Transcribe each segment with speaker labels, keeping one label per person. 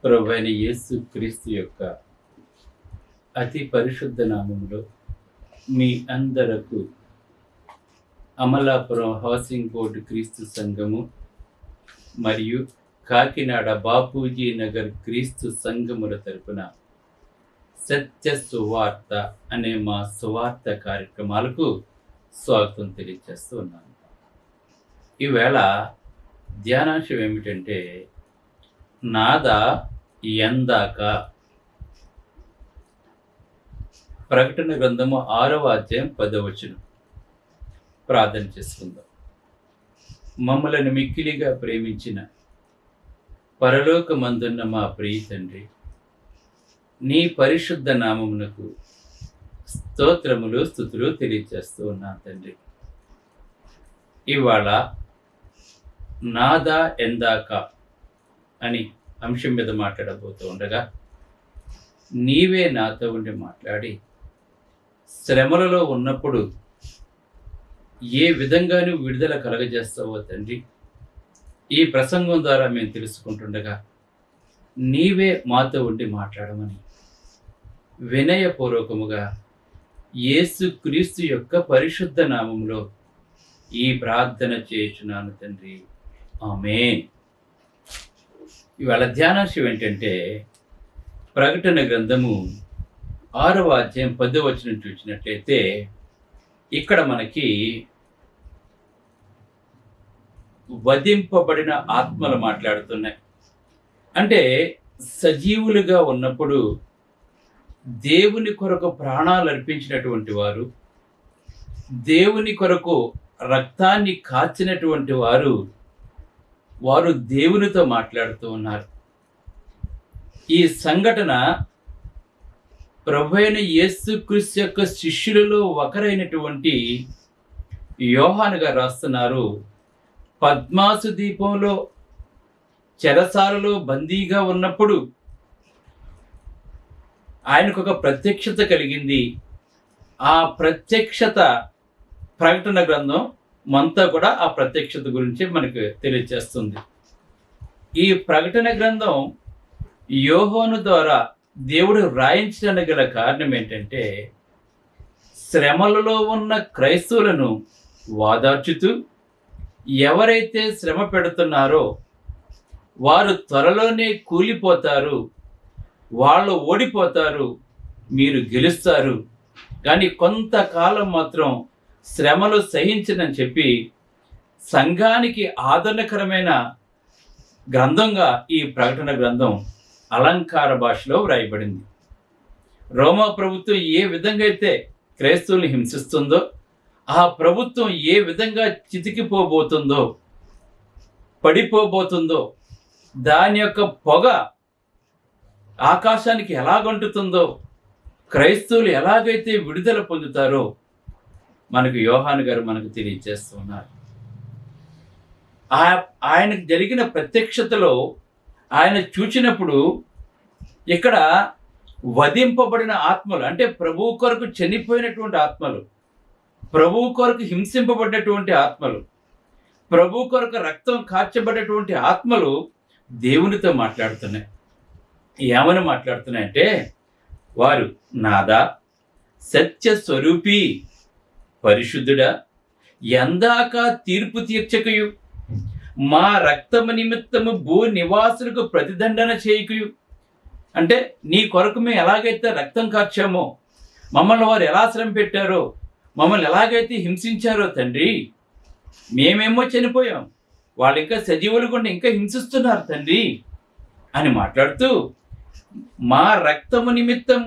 Speaker 1: ప్రభువైన యేసు క్రీస్తు యొక్క అతి పరిశుద్ధ నామములో మీ అందరకు అమలాపురం హౌసింగ్ బోర్డు క్రీస్తు సంఘము మరియు కాకినాడ బాపూజీ నగర్ క్రీస్తు సంఘముల తరపున సత్య సువార్త అనే మా సువార్త కార్యక్రమాలకు స్వాగతం తెలియజేస్తూ ఉన్నాను. ఈవేళ ధ్యానాంశం ఏమిటంటే నాద ఎందాక. ప్రకటన గ్రంథము 6వ అధ్యాయం 10వ వచనం. ప్రార్థన చేసుకుందాం. మమ్మలను మిక్కిలిగా ప్రేమించిన పరలోకమందున్న మా ప్రియ తండ్రి, నీ పరిశుద్ధ నామమునకు స్తోత్రములు స్తుతులు తెలియజేస్తూ ఉన్నాను తండ్రి. ఇవాళ నాదా ఎందాక అని అంశం మీద మాట్లాడబోతూ ఉండగా నీవే నాతో ఉండి మాట్లాడి శ్రమలలో ఉన్నప్పుడు ఏ విధంగా నువ్వు విడుదల కలగజేస్తావో తండ్రి, ఈ ప్రసంగం ద్వారా మేము తెలుసుకుంటుండగా నీవే మాతో ఉండి మాట్లాడమని వినయపూర్వకముగా యేసు క్రీస్తు యొక్క పరిశుద్ధ నామములో ఈ ప్రార్థన చేయుచున్నాను తండ్రి, ఆమేన్. ఇవాళ ధ్యానాంశం ఏంటంటే ప్రకటన గ్రంథము 6వ అధ్యాయం 10వ వచనం చూసినట్లయితే ఇక్కడ మనకి వధింపబడిన ఆత్మలు మాట్లాడుతున్నాయి. అంటే సజీవులుగా ఉన్నప్పుడు దేవుని కొరకు ప్రాణాలు అర్పించినటువంటి వారు, దేవుని కొరకు రక్తాన్ని కాచినటువంటి వారు దేవునితో మాట్లాడుతూ ఉన్నారు. ఈ సంఘటన ప్రభువైన యేసుక్రీస్తు యొక్క శిష్యులలో ఒకరైనటువంటి యోహాను గారు రాస్తున్నారు. పద్మాసు దీపంలో చెరసాలలో బందీగా ఉన్నప్పుడు ఆయనకు ఒక ప్రత్యక్షత కలిగింది. ఆ ప్రత్యక్షత ప్రకటన గ్రంథం అంతా కూడా ఆ ప్రత్యక్షత గురించి మనకు తెలియజేస్తుంది. ఈ ప్రకటన గ్రంథం యోహాను ద్వారా దేవుడు వ్రాయించడానికి గల కారణం ఏంటంటే శ్రమలలో ఉన్న క్రైస్తవులను వాదార్చుతూ ఎవరైతే శ్రమ పెడుతున్నారో వారు త్వరలోనే కూలిపోతారు, వాళ్ళు ఓడిపోతారు, మీరు గెలుస్తారు, కానీ కొంతకాలం మాత్రం శ్రమలు సహించనని చెప్పి సంఘానికి ఆదరణకరమైన గ్రంథంగా ఈ ప్రకటన గ్రంథం అలంకార భాషలో వ్రాయబడింది. రోమా ప్రభుత్వం ఏ విధంగా అయితే క్రైస్తవుల్ని హింసిస్తుందో, ఆ ప్రభుత్వం ఏ విధంగా చితికిపోబోతుందో, పడిపోబోతుందో, దాని యొక్క పొగ ఆకాశానికి ఎలాగంటుతుందో, క్రైస్తవులు ఎలాగైతే విడుదల పొందుతారో మనకు యోహాను గారు మనకు తెలియజేస్తున్నారు. ఆయనకు జరిగిన ప్రత్యక్షతలో ఆయన చూచినప్పుడు ఇక్కడ వధింపబడిన ఆత్మలు అంటే ప్రభువు కొరకు చనిపోయినటువంటి ఆత్మలు, ప్రభువు కొరకు హింసింపబడినటువంటి ఆత్మలు, ప్రభువు కొరకు రక్తం కార్చబడినటువంటి ఆత్మలు దేవునితో మాట్లాడుతున్నాయి. ఏమని మాట్లాడుతున్నాయంటే వారు నాదా సత్య స్వరూపి పరిశుద్ధుడా, ఎందాక తీర్పు తీర్చకయు మా రక్తము నిమిత్తము భూ నివాసులకు ప్రతిదండన చేయకయు. అంటే నీ కొరకు మేము ఎలాగైతే రక్తం కార్చామో, మమ్మల్ని వారు ఎలా శ్రమ పెట్టారో, మమ్మల్ని ఎలాగైతే హింసించారో తండ్రి, మేమేమో చనిపోయాం, వాళ్ళు ఇంకా సజీవులు కూడా ఇంకా హింసిస్తున్నారు తండ్రి అని మాట్లాడుతూ మా రక్తము నిమిత్తం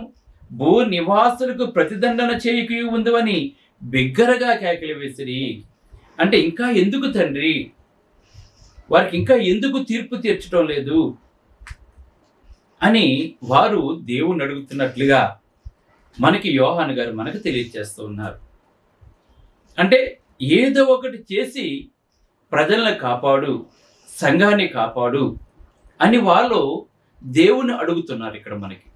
Speaker 1: భూ నివాసులకు ప్రతిదండన చేయకయు ఉందని బిగ్గరగా కేకలు వేసిరి. అంటే ఇంకా ఎందుకు తండ్రి, వారికి ఇంకా ఎందుకు తీర్పు తీర్చడం లేదు అని వారు దేవుణ్ణి అడుగుతున్నట్లుగా మనకి యోహాను గారు మనకు తెలియజేస్తూ ఉన్నారు. అంటే ఏదో ఒకటి చేసి ప్రజలను కాపాడు, సంఘాన్ని కాపాడు అని వాళ్ళు దేవుణ్ణి అడుగుతున్నారు. ఇక్కడ మనకి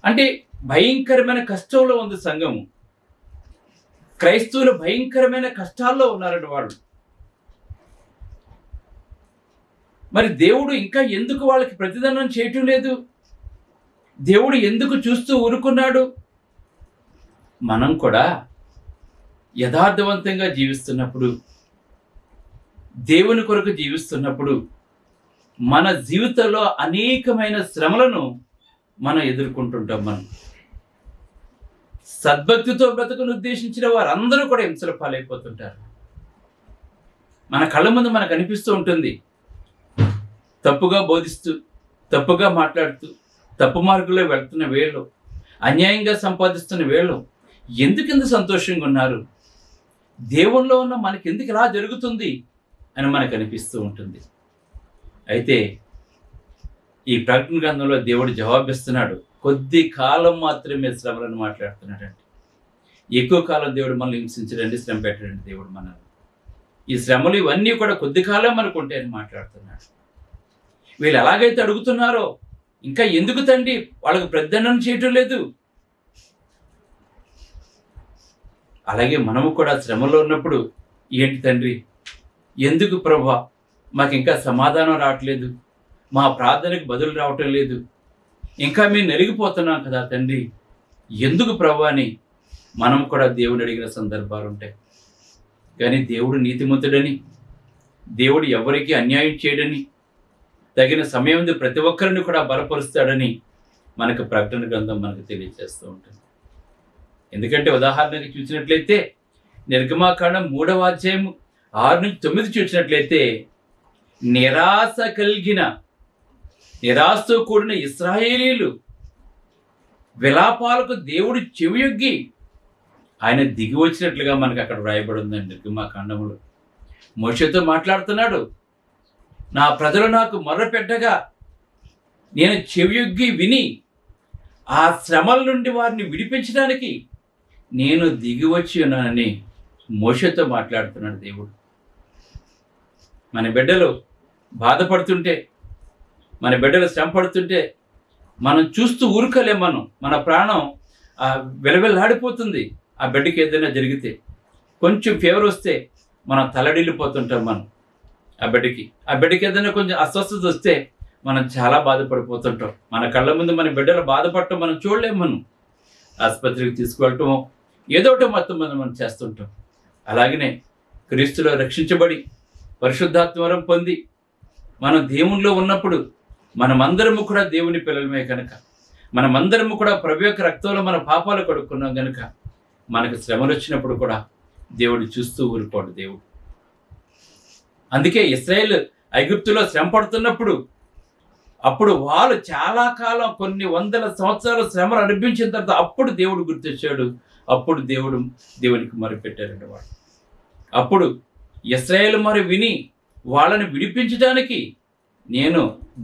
Speaker 1: అంటే భయంకరమైన కష్టంలో ఉంది సంఘము, క్రైస్తవులు భయంకరమైన కష్టాల్లో ఉన్నారండి వాళ్ళు. మరి దేవుడు ఇంకా ఎందుకు వాళ్ళకి ప్రతిదండం చేయటం లేదు? దేవుడు ఎందుకు చూస్తూ ఊరుకున్నాడు? మనం కూడా యథార్థవంతంగా జీవిస్తున్నప్పుడు, దేవుని కొరకు జీవిస్తున్నప్పుడు మన జీవితంలో అనేకమైన శ్రమలను మనం ఎదుర్కొంటుంటాం. మనం సద్భక్తితో బ్రతుకును ఉద్దేశించిన వారందరూ కూడా హింసల పాలైపోతుంటారు. మన కళ్ళ ముందు మనకు అనిపిస్తూ ఉంటుంది, తప్పుగా బోధిస్తూ, తప్పుగా మాట్లాడుతూ, తప్పు మార్గంలో వెళ్తున్న వేళ్ళు, అన్యాయంగా సంపాదిస్తున్న వేళ్ళు ఎందుకింత సంతోషంగా ఉన్నారు? దేవుల్లో ఉన్న మనకి ఎందుకు ఇలా జరుగుతుంది అని మనకు అనిపిస్తూ ఉంటుంది. అయితే ఈ ప్రకటన గ్రంథంలో దేవుడు జవాబిస్తున్నాడు. కొద్ది కాలం మాత్రమే శ్రమలను మాట్లాడుతున్నాడండి. ఎక్కువ కాలం దేవుడు మనల్ని హింసించడండి, శ్రమ పెట్టడండి దేవుడు మనల్ని. ఈ శ్రమలు ఇవన్నీ కూడా కొద్ది కాలం మనకు ఉంటాయని మాట్లాడుతున్నాడు. వీళ్ళు ఎలాగైతే అడుగుతున్నారో ఇంకా ఎందుకు తండ్రి వాళ్ళకు ప్రతిదండన చేయటం లేదు? అలాగే మనము కూడా శ్రమలో ఉన్నప్పుడు, ఏంటి తండ్రి, ఎందుకు ప్రభువా మాకు ఇంకా సమాధానం రావట్లేదు, మా ప్రార్థనకు బదులు రావటం లేదు, ఇంకా మేము నలిగిపోతున్నాం కదా తండ్రి, ఎందుకు ప్రభు అని మనం కూడా దేవుని అడిగిన సందర్భాలు ఉంటాయి. కానీ దేవుడు నీతిమంతుడని, దేవుడు ఎవరికి అన్యాయం చేయడని, తగిన సమయం ప్రతి ఒక్కరిని కూడా బలపరుస్తాడని మనకు ప్రకటన గ్రంథం మనకు తెలియజేస్తూ ఉంటుంది. ఎందుకంటే ఉదాహరణకి చూసినట్లయితే నిర్గమాకాండం 3వ అధ్యాయము 6-9 చూసినట్లయితే, నిరాశతో కూడిన ఇశ్రాయేలీలు విలాపాలకు దేవుడు చెవియొగ్గి ఆయన దిగి వచ్చినట్లుగా మనకు అక్కడ వ్రాయబడి ఉందండి. నిర్గమాకాండములో మోషేతో మాట్లాడుతున్నాడు, నా ప్రజలు నాకు మొర్రపెట్టగా నేను చెవియొగ్గి విని ఆ శ్రమల నుండి వారిని విడిపించడానికి నేను దిగి వచ్చి ఉన్నానని మోషేతో మాట్లాడుతున్నాడు దేవుడు. మన బిడ్డలు బాధపడుతుంటే, మన బిడ్డలు శ్రమ పడుతుంటే మనం చూస్తూ ఊరుకోలేం. మన ప్రాణం వెలవెల్లాడిపోతుంది. ఆ బిడ్డకి ఏదైనా జరిగితే, కొంచెం ఫీవర్ వస్తే మనం తలడిల్లిపోతుంటాం. ఆ బిడ్డకి ఏదైనా కొంచెం అస్వస్థత వస్తే మనం చాలా బాధపడిపోతుంటాం. మన కళ్ళ ముందు మన బిడ్డలు బాధపడటం మనం చూడలేము. మనం ఆసుపత్రికి తీసుకువెళ్ళటం ఏదో ఒకటి మొత్తం మనం చేస్తుంటాం. అలాగనే క్రీస్తులో రక్షించబడి పరిశుద్ధాత్మ వరం పొంది మనం దేవునిలో ఉన్నప్పుడు మనమందరము కూడా దేవుని పిల్లలమే కనుక, మనమందరము కూడా ప్రభు యొక్క రక్తంలో మన పాపాలు కడుక్కున్నాం కనుక మనకు శ్రమలు వచ్చినప్పుడు కూడా దేవుడు చూస్తూ ఊరుకోడు దేవుడు. అందుకే ఇశ్రాయేలు ఐగుప్తులో శ్రమ పడుతున్నప్పుడు, అప్పుడు వాళ్ళు చాలా కాలం, కొన్ని వందల సంవత్సరాలు శ్రమలు అనిపించిన తర్వాత అప్పుడు దేవుడు గుర్తొచ్చాడు. అప్పుడు దేవునికి మొరపెట్టారండి వాళ్ళు. అప్పుడు ఇశ్రాయేలు మరి విని వాళ్ళని విడిపించడానికి నేను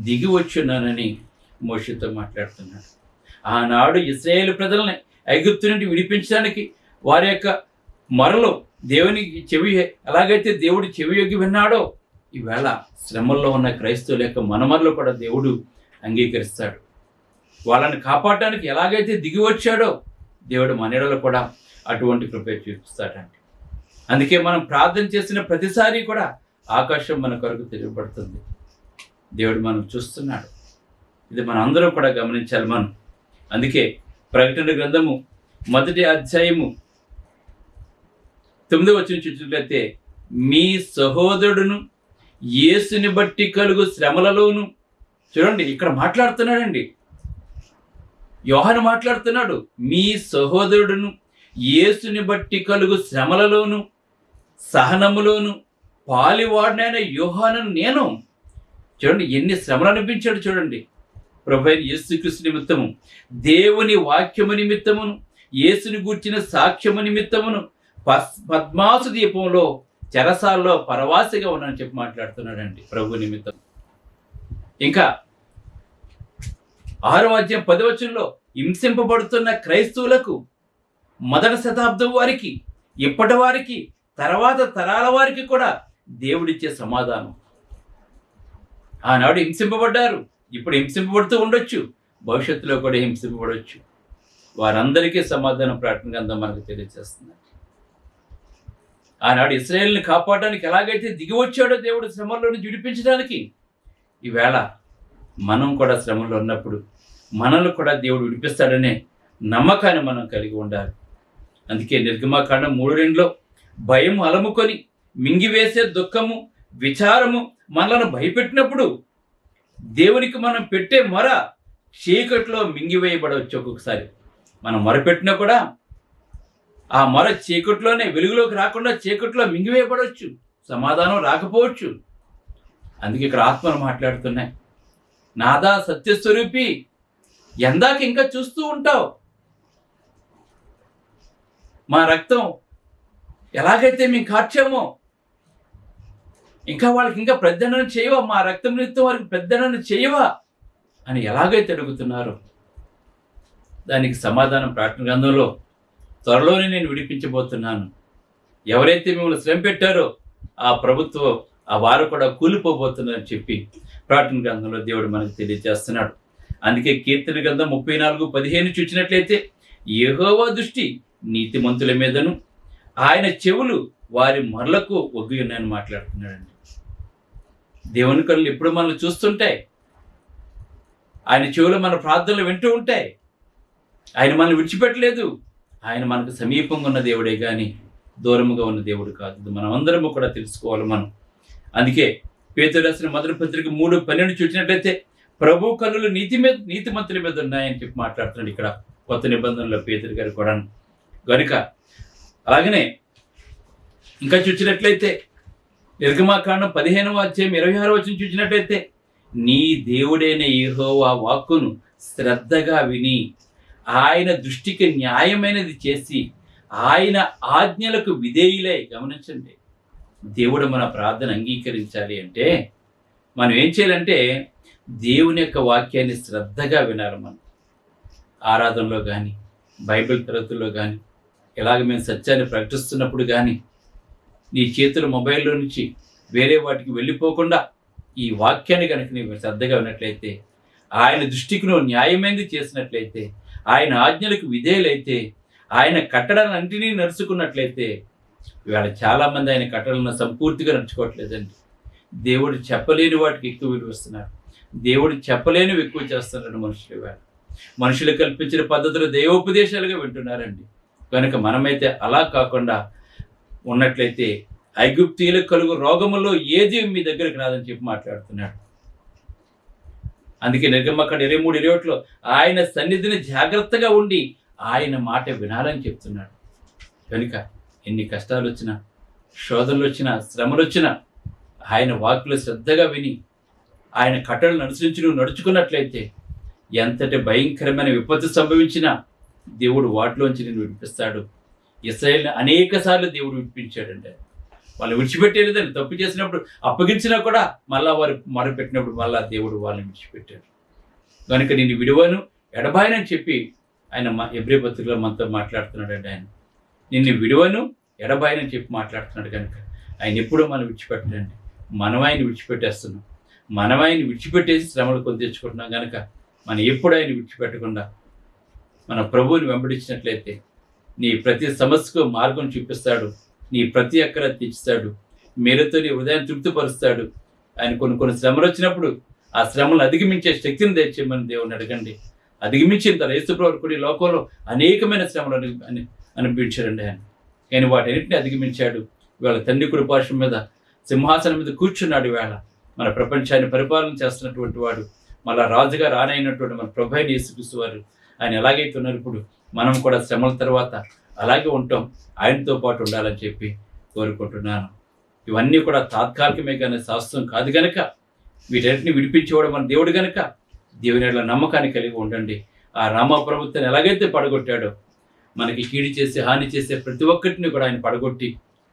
Speaker 1: దిగి వచ్చున్నానని మోషేతో మాట్లాడుతున్నాడు. ఆనాడు ఇశ్రాయేలు ప్రజల్ని ఐగుప్తు నుండి విడిపించడానికి వారి యొక్క మొరలు దేవునికి ఎలాగైతే దేవుడు చెవియొగ్గి విన్నాడో, ఈవేళ శ్రమల్లో ఉన్న క్రైస్తవుల యొక్క మనమరలు కూడా దేవుడు అంగీకరిస్తాడు. వాళ్ళని కాపాడటానికి ఎలాగైతే దిగి వచ్చాడో దేవుడు మనలో కూడా అటువంటి కృప చూపిస్తాడండి. అందుకే మనం ప్రార్థన చేసిన ప్రతిసారి కూడా ఆకాశం మన కొరకు తిరగబడుతుంది. దేవుడు మనం చూస్తున్నాడు. ఇది మన అందరం కూడా గమనించాలి. అందుకే ప్రకటన గ్రంథము 1వ అధ్యాయము 9వ వచనం చూసినట్లయితే, మీ సహోదరుడును యేసుని బట్టి కలుగు శ్రమలలోను, చూడండి ఇక్కడ మాట్లాడుతున్నాడండి, యోహాను మాట్లాడుతున్నాడు, మీ సహోదరుడును యేసుని బట్టి కలుగు శ్రమలలోను సహనములోను పాలివాడినైన యోహానును నేను. చూడండి ఎన్ని శ్రమలు అనిపించాడు. చూడండి ప్రభువైన యేసుక్రీస్తు నిమిత్తము, దేవుని వాక్యము నిమిత్తమును, యేసుని గూర్చిన సాక్ష్యము నిమిత్తమును పద్మాసు దీపంలో చెరసాల్లో పరవాసిగా ఉన్నానని చెప్పి మాట్లాడుతున్నాడండి ప్రభు నిమిత్తం. ఇంకా 6వ అధ్యాయం 10వ వచనంలో హింసింపబడుతున్న క్రైస్తవులకు, మొదటి శతాబ్దం వారికి, ఇప్పటి వారికి, తర్వాత తరాల వారికి కూడా దేవుడిచ్చే సమాధానం. ఆనాడు హింసింపబడ్డారు, ఇప్పుడు హింసింపబడుతూ ఉండొచ్చు, భవిష్యత్తులో కూడా హింసింపబడవచ్చు. వారందరికీ సమాధానం ప్రకటన గ్రంథం మనకు తెలియజేస్తుంది. ఆనాడు ఇశ్రాయేలుని కాపాడడానికి ఎలాగైతే దిగి వచ్చాడో దేవుడు శ్రమల్లోని విడిపించడానికి, ఈవేళ మనం కూడా శ్రమలో ఉన్నప్పుడు మనల్ని కూడా దేవుడు విడిపిస్తాడనే నమ్మకాన్ని మనం కలిగి ఉండాలి. అందుకే నిర్గమాకాండం 3:2 భయం అలముకొని మింగివేసే దుఃఖము విచారము మనలను భయపెట్టినప్పుడు దేవునికి మనం పెట్టే మొర చీకట్లో మింగివేయబడవచ్చు. ఒక్కొక్కసారి మనం మొరపెట్టినా కూడా ఆ మొర చీకట్లోనే, వెలుగులోకి రాకుండా చీకట్లో మింగివేయబడవచ్చు, సమాధానం రాకపోవచ్చు. అందుకే ఇక్కడ ఆత్మలు మాట్లాడుతున్నాయి, నాదా సత్యస్వరూపి, ఎందాక ఇంకా చూస్తూ ఉంటావు? మా రక్తం ఎలాగైతే మేము కార్చామో ఇంకా వాళ్ళకి ఇంకా ప్రతిదండన చేయవా? మా రక్తం నిమిత్తం వారికి ప్రతిదండన చేయవా అని ఎలాగైతే అడుగుతున్నారు, దానికి సమాధానం ప్రకటన గ్రంథంలో త్వరలోనే నేను విడిపించబోతున్నాను. ఎవరైతే మిమ్మల్ని శ్రమ పెట్టారో ఆ ప్రభుత్వం ఆ వారు కూడా కూలిపోబోతున్నారని చెప్పి ప్రకటన గ్రంథంలో దేవుడు మనకు తెలియజేస్తున్నాడు. అందుకే కీర్తన గ్రంథం 34:15 చూసినట్లయితే యెహోవా దృష్టి నీతిమంతుల మీదను ఆయన చెవులు వారి మొరలకు ఒగ్గి ఉన్నాయని మాట్లాడుతున్నాడండి. దేవుని కళ్ళు ఎప్పుడు మనల్ని చూస్తుంటాయి, ఆయన చెవులు మన ప్రార్థనలు వింటూ ఉంటాయి. ఆయన మనల్ని విడిచిపెట్టలేదు. ఆయన మనకు సమీపంగా ఉన్న దేవుడే కానీ దూరముగా ఉన్న దేవుడు కాదు. మనం అందరము కూడా తెలుసుకోవాలి మనం. అందుకే పేతురు రాసిన మొదటి పత్రిక 3:12 చూసినట్లయితే ప్రభు కన్నులు నీతిమంతుల మీద ఉన్నాయని చెప్పి మాట్లాడుతున్నాడు ఇక్కడ కొత్త నిబంధనలో పేతురు గారు కూడా. కనుక అలాగనే ఇంకా చూసినట్లయితే నిర్గమాకాండం 15:26 చూసినట్లయితే నీ దేవుడైన యెహోవా వాక్కును శ్రద్ధగా విని ఆయన దృష్టికి న్యాయమైనది చేసి ఆయన ఆజ్ఞలకు విధేయులై. గమనించండి, దేవుడు మన ప్రార్థన అంగీకరించాలి అంటే మనం ఏం చేయాలంటే దేవుని యొక్క వాక్యాన్ని శ్రద్ధగా వినాలి. మనం ఆరాధనలో కానీ, బైబిల్ తరగతుల్లో కానీ, ఇలాగ మేము సత్యాన్ని ప్రకటిస్తున్నప్పుడు కానీ నీ చేతుల మొబైల్లో నుంచి వేరే వాటికి వెళ్ళిపోకుండా ఈ వాక్యాన్ని కనుక నీవు శ్రద్ధగా విన్నట్లయితే, ఆయన దృష్టికి నువ్వు న్యాయమైనది చేసినట్లయితే, ఆయన ఆజ్ఞలకు విధేయులైతే, ఆయన కట్టడాలన్నింటినీ నడుచుకున్నట్లయితే, ఇవాళ చాలామంది ఆయన కట్టడలను సంపూర్తిగా నడుచుకోవట్లేదండి. దేవుడు చెప్పలేని వాటికి ఎక్కువ విలువిస్తున్నారు, దేవుడు చెప్పలేనివి ఎక్కువ చేస్తున్నారు మనుషులు. ఇవాళ మనుషులు కల్పించిన పద్ధతులు దైవోపదేశాలుగా వింటున్నారండి. కనుక మనమైతే అలా కాకుండా ఉన్నట్లయితే ఐగుప్తీయులకు కలుగు రోగములో ఏది మీ దగ్గరకు రాదని చెప్పి మాట్లాడుతున్నాడు. అందుకే నిర్గమకాండం 23:21 ఆయన సన్నిధిని జాగ్రత్తగా ఉండి ఆయన మాట వినాలని చెప్తున్నాడు. కనుక ఎన్ని కష్టాలు వచ్చినా, శోధనలు వచ్చినా, శ్రమలు వచ్చినా ఆయన వాక్కులు శ్రద్ధగా విని ఆయన కట్టడలను అనుసరించి నువ్వు నడుచుకున్నట్లయితే ఎంతటి భయంకరమైన విపత్తు సంభవించినా దేవుడు వాటిలోంచి నేను విడిపిస్తాడు. ఇశ్రాయేలుని అనేక సార్లు దేవుడు విడిపించాడంటే, వాళ్ళు విడిచిపెట్టేలేదని తప్పు చేసినప్పుడు అప్పగించినా కూడా మళ్ళా వారు మొరపెట్టినప్పుడు మళ్ళా దేవుడు వాళ్ళని విడిచిపెట్టాడు. కనుక నేను విడువను ఎడబాయనని చెప్పి ఆయన హెబ్రీ పత్రికలో మనతో మాట్లాడుతున్నాడండి. ఆయన నిన్ను విడువను ఎడబాయనని చెప్పి మాట్లాడుతున్నాడు. కనుక ఆయన ఎప్పుడూ మనం విడిచిపెట్టడండి, మనం ఆయన విడిచిపెట్టేస్తున్నాం. మనం ఆయన విడిచిపెట్టేసి శ్రమలు కొని తెచ్చుకుంటున్నాం. కనుక మనం ఎప్పుడు ఆయన విడిచిపెట్టకుండా మన ప్రభువుని వెంబడించినట్లయితే నీ ప్రతి సమస్యకు మార్గం చూపిస్తాడు, నీ ప్రతి అక్కర తీర్చుతాడు, మేలుతో నీ హృదయాన్ని తృప్తిపరుస్తాడు. ఆయన కొన్ని శ్రమలు వచ్చినప్పుడు ఆ శ్రమలను అధిగమించే శక్తిని తెచ్చేయమని దేవుని అడగండి. అధిగమించిన తర్వాత యేసుప్రభువు కూడా ఈ లోకంలో అనేకమైన శ్రమలు అనిపించాడండి ఆయన. కానీ వాటన్నిటిని అధిగమించాడు. ఇవాళ తండ్రి కుడి పార్శ్వం మీద సింహాసనం మీద కూర్చున్నాడు. ఇవాళ మన ప్రపంచాన్ని పరిపాలన చేస్తున్నటువంటి వాడు, మళ్ళా రాజుగా రానైనటువంటి మన ప్రభు అయిన యేసుక్రీస్తు వారు ఆయన ఎలాగైతే ఉన్నారు, ఇప్పుడు మనం కూడా శ్రమల తర్వాత అలాగే ఉంటాం, ఆయనతో పాటు ఉండాలని చెప్పి కోరుకుంటున్నాను. ఇవన్నీ కూడా తాత్కాలికమే కానీ శాశ్వతం కాదు. కనుక వీటన్నిటిని విడిపించేవాడు మన దేవుడు. కనుక దేవుని ఎడల నమ్మకాన్ని కలిగి ఉండండి. ఆ రామ ప్రభుత్వాన్ని ఎలాగైతే పడగొట్టాడో మనకి కీడి చేసి హాని చేసే ప్రతి ఒక్కటిని కూడా ఆయన పడగొట్టి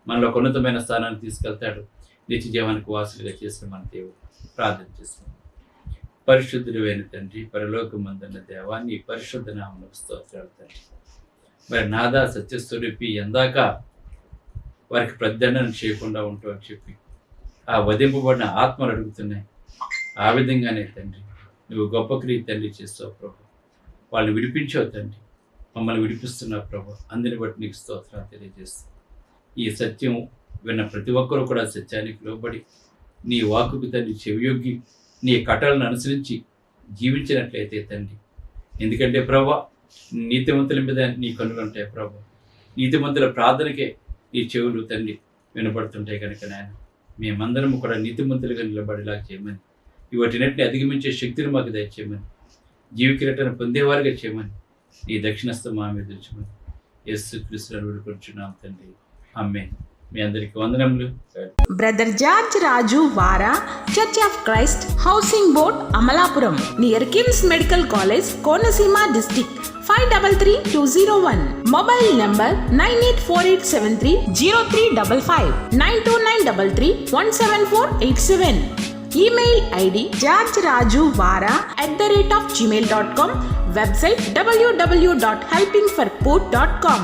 Speaker 1: మనలో ఉన్నతమైన స్థానాన్ని తీసుకెళ్తాడు. నిత్య జీవానికి వాసులుగా చేసిన మన దేవుడు. ప్రార్థన చేస్తున్నాం. పరిశుద్ధుడైన తండ్రి, పరలోకమందున్న దేవా, నీ పరిశుద్ధ నామమునకు స్తోత్రాలు తండ్రి. మరి నాదా సత్యస్వరూపి ఎందాక వారికి ప్రతిదండన చేయకుండా ఉంటామని చెప్పి ఆ వధింపబడిన ఆత్మలు అడుగుతున్నాయి. ఆ విధంగానే తండ్రి నువ్వు గొప్ప క్రియ తండ్రి చేస్తావు ప్రభు. వాళ్ళని విడిపించావు తండ్రి, మమ్మల్ని విడిపిస్తున్నావు ప్రభు. అందుని బట్టి నీకు స్తోత్రాలు తెలియజేస్తావు. ఈ సత్యం విన్న ప్రతి ఒక్కరూ కూడా సత్యానికి లోబడి నీ వాక్కుకు తండ్రి చెవియొగ్గి నీ కట్టలను అనుసరించి జీవించినట్లయితే తండ్రి. ఎందుకంటే ప్రభా, నీతిమంతుల మీద నీ కన్నులు ఉంటాయి ప్రభా. నీతిమంతుల ప్రార్థనకే నీ చెవులు తండ్రి వినపడుతుంటాయి కనుక నాయన, మేమందరం కూడా నీతిమంతులుగా నిలబడేలా చేయమని, వాటినటిని అధిగమించే శక్తిని మాకు దయచేయమని, జీవికిరటను పొందేవారుగా చేయమని నీ దక్షిణస్థం మా మీద ఉంచమని యేసుక్రీస్తును వేడుకొంచున్నాం తండ్రి. ఆమేన్. మీ అందరికీ వందనములు.
Speaker 2: బ్రదర్ జార్జ్ రాజు వారా, church of Christ, housing board, Amalapuram, near KIMS medical college, Konaseema district, 538201. Mobile number 9848730355, 92933174174. Email ID georgerajuvara@gmail.com. Website www.helpingforpoor.com.